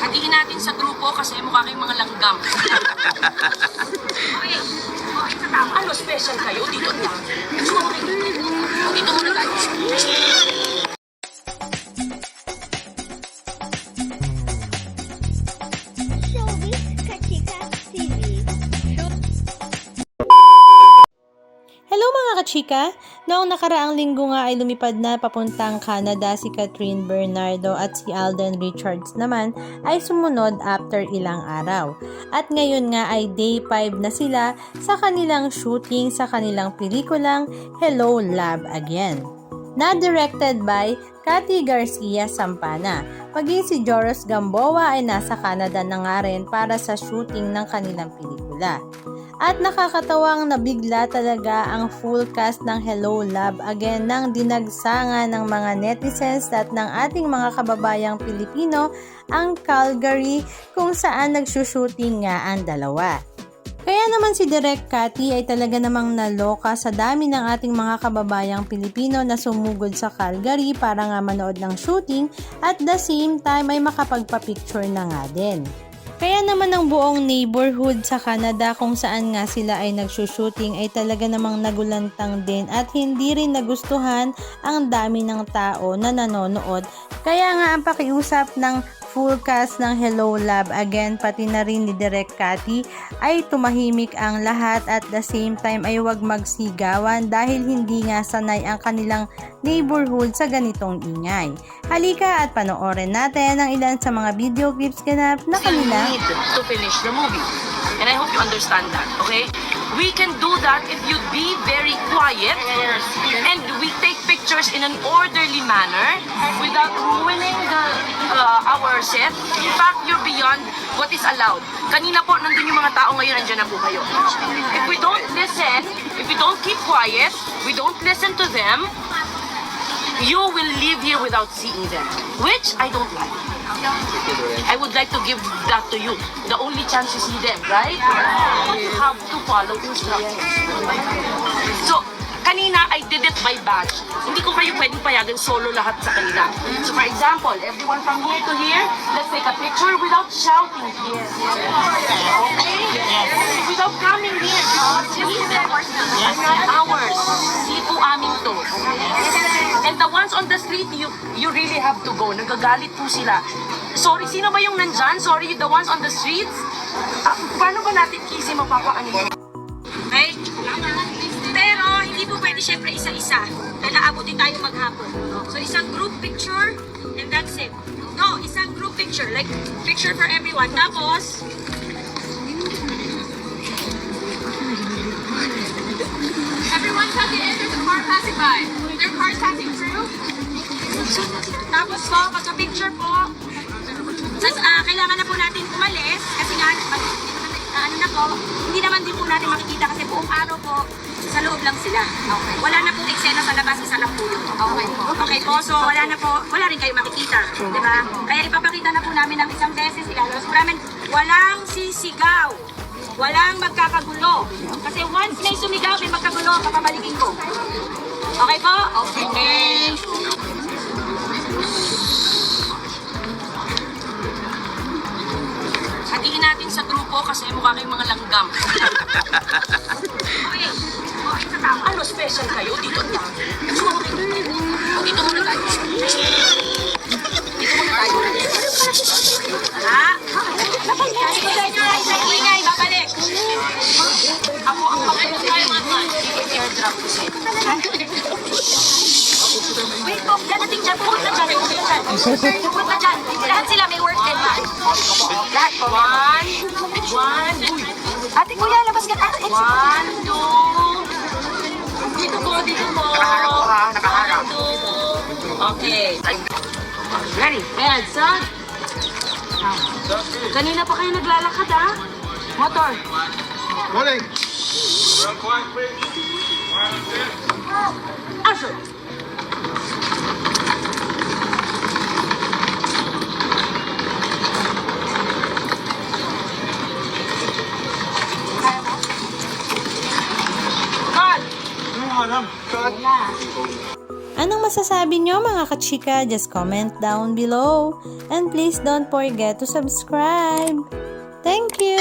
Hatiin natin sa grupo kasi mukha kayong mga langgam. Okay. Ano, special kayo? Dito na. Dito muna tayo. Showbiz Kachika TV. Hello mga kachika! Noong nakaraang linggo nga ay lumipad na papuntang Canada si Catherine Bernardo at si Alden Richards naman ay sumunod after ilang araw. At ngayon nga ay day 5 na sila sa kanilang shooting sa kanilang pelikulang Hello Love Again, na directed by Cathy Garcia Sampana. Maging si Joros Gamboa ay nasa Canada na nga rin para sa shooting ng kanilang pelikula. At nakakatawang nabigla talaga ang full cast ng Hello Love Again nang dinagsangan ng mga netizens at ng ating mga kababayang Pilipino ang Calgary kung saan nagsushooting nga ang dalawa. Kaya naman si Direk Cathy ay talaga namang naloka sa dami ng ating mga kababayang Pilipino na sumugod sa Calgary para nga manood ng shooting at the same time ay makapagpa-picture na nga din. Kaya naman ang buong neighborhood sa Canada kung saan nga sila ay nagsushooting ay talaga namang nagulantang din at hindi rin nagustuhan ang dami ng tao na nanonood. Kaya nga ang pakiusap ng full cast ng Hello Love Again pati na rin ni Direk Cathy ay tumahimik ang lahat at the same time ay huwag magsigawan dahil hindi nga sanay ang kanilang neighborhood sa ganitong ingay. Halika at panoorin natin ang ilan sa mga video clips ganap na kanila. Need to finish the movie. And I hope you understand that, okay? We can do that if you be very quiet and we take pictures in an orderly manner without ruining our set. In fact, you're beyond what is allowed. Kanina po, nandun yung mga tao ngayon, nandiyan na po kayo. If we don't listen, if we don't keep quiet, we don't listen to them, you will leave here without seeing them, which I don't like. I would like to give that to you. The only chance you see them, right? But you have to follow instructions. So, kanina, I did it by batch. Hindi ko kayo pwedeng payagan solo lahat sa kanila. So, for example, everyone from here to here, let's take a picture without shouting here. Okay? Without coming here. This is not ours. Hindi po amin to. And the ones on the street, you really have to go. Nagagalit po sila. Sorry, sino ba yung nandyan? Sorry, the ones on the streets? Paano ba natin kisi mapapaanin? Okay? Pero, hindi po pwede syempre isa-isa. Dahil naabutin tayo maghapon. So, isang group picture, and that's it. No, isang group picture. Like, picture for everyone. Tapos, everyone's at the end of the car passing by. Their car's passing through. Tapos po, pagka-picture po, kailangan na po natin umalis kasi nga, ano na po, hindi naman din po natin makikita kasi buong araw po, sa loob lang sila. Okay. Wala na po eksena sa labas, isa lang po yun. Okay po. Okay po, so wala rin kayo makikita. Diba? Kaya ipapakita na po namin ng isang beses, ilalabas po namin, walang sisigaw. Walang magkakagulo. Kasi once may sumigaw, may magkagulo, papabalikin ko. Okay po? Okay. Hatiin natin sa grupo kasi mukha kayong mga langgam. Okay. Ano, special kayo? Dito na. Dito muna tayo. Dito muna tayo. Ha? Ingay, babalik. Ako ang pagkakas. I-airdrop ko sa'yo. Wait po, dadating dyan. Punta dyan. Punta dyan. Lahat sila may work din ba? Lahat po. One. Ate kuya, labas ka. 1, 2. Dito po. Nakaharap po ha, nakaharap. 1, 2. Okay. Ready? Ayan, son. Kanina pa kayo naglalakad ha? Motor. Morning. Action. Anong masasabi nyo mga kachika? Just comment down below. And please don't forget to subscribe. Thank you!